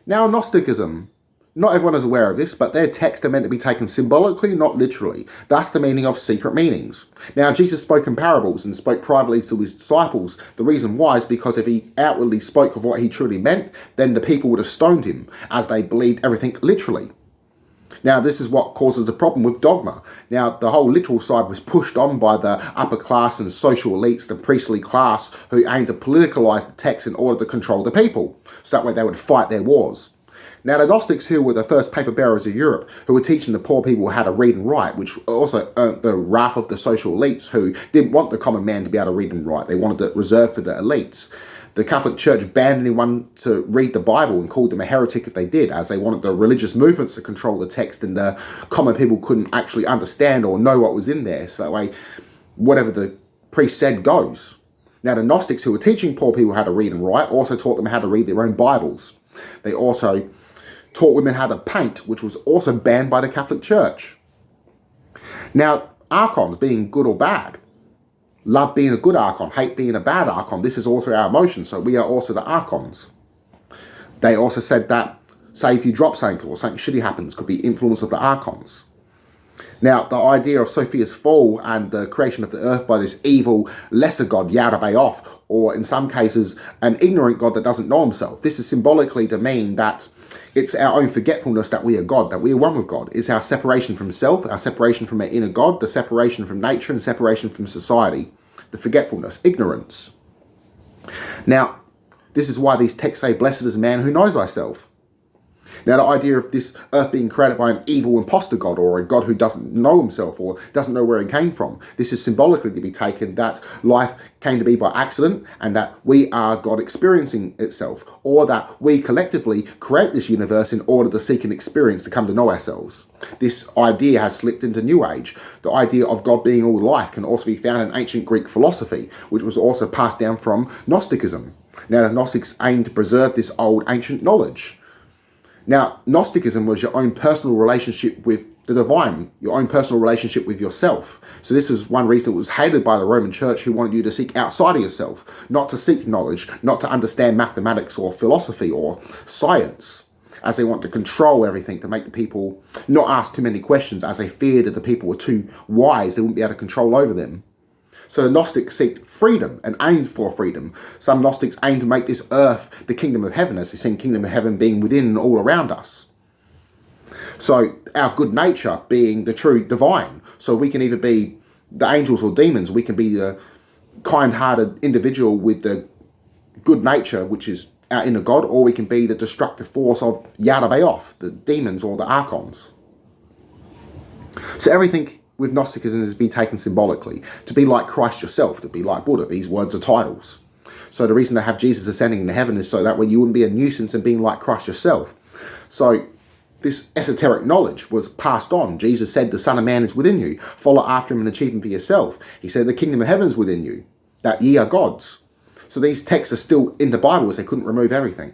Now, Gnosticism. Not everyone is aware of this, but their texts are meant to be taken symbolically, not literally. That's the meaning of secret meanings. Now, Jesus spoke in parables and spoke privately to his disciples. The reason why is because if he outwardly spoke of what he truly meant, then the people would have stoned him, as they believed everything literally. Now, this is what causes the problem with dogma. Now, the whole literal side was pushed on by the upper class and social elites, the priestly class, who aimed to politicalise the text in order to control the people. So that way they would fight their wars. Now, the Gnostics, who were the first paper bearers of Europe, who were teaching the poor people how to read and write, which also earned the wrath of the social elites, who didn't want the common man to be able to read and write. They wanted it reserved for the elites. The Catholic Church banned anyone to read the Bible and called them a heretic if they did, as they wanted the religious movements to control the text, and the common people couldn't actually understand or know what was in there. So that way, whatever the priest said goes. Now, the Gnostics, who were teaching poor people how to read and write, also taught them how to read their own Bibles. They also taught women how to paint, which was also banned by the Catholic Church. Now, archons, being good or bad. Love being a good archon, hate being a bad archon. This is also our emotion, so we are also the archons. They also said that, say if you drop something or something shitty happens, could be influence of the archons. Now, the idea of Sophia's fall and the creation of the earth by this evil lesser god, Yaldabaoth, or in some cases, an ignorant god that doesn't know himself. This is symbolically to mean that it's our own forgetfulness that we are God, that we are one with God. It's our separation from self, our separation from our inner God, the separation from nature, and separation from society. The forgetfulness, ignorance. Now, this is why these texts say, blessed is the man who knows thyself. Now, the idea of this earth being created by an evil imposter god, or a god who doesn't know himself or doesn't know where he came from, this is symbolically to be taken that life came to be by accident and that we are God experiencing itself, or that we collectively create this universe in order to seek an experience to come to know ourselves. This idea has slipped into New Age. The idea of God being all life can also be found in ancient Greek philosophy, which was also passed down from Gnosticism. Now, the Gnostics aimed to preserve this old ancient knowledge. Now, Gnosticism was your own personal relationship with the divine, your own personal relationship with yourself. So this is one reason it was hated by the Roman Church, who wanted you to seek outside of yourself, not to seek knowledge, not to understand mathematics or philosophy or science, as they want to control everything, to make the people not ask too many questions, as they feared that the people were too wise, they wouldn't be able to control over them. So the Gnostics seeked freedom and aimed for freedom. Some Gnostics aimed to make this earth the kingdom of heaven, as they seen kingdom of heaven being within and all around us. So our good nature being the true divine. So we can either be the angels or demons. We can be the kind-hearted individual with the good nature, which is our inner God, or we can be the destructive force of Yaldabaoth, the demons or the archons. So everything with Gnosticism has been taken symbolically. To be like Christ yourself, to be like Buddha. These words are titles. So the reason they have Jesus ascending into heaven is so that way you wouldn't be a nuisance and being like Christ yourself. So this esoteric knowledge was passed on. Jesus said the Son of Man is within you. Follow after him and achieve him for yourself. He said the kingdom of heaven is within you, that ye are gods. So these texts are still in the Bible, as they couldn't remove everything.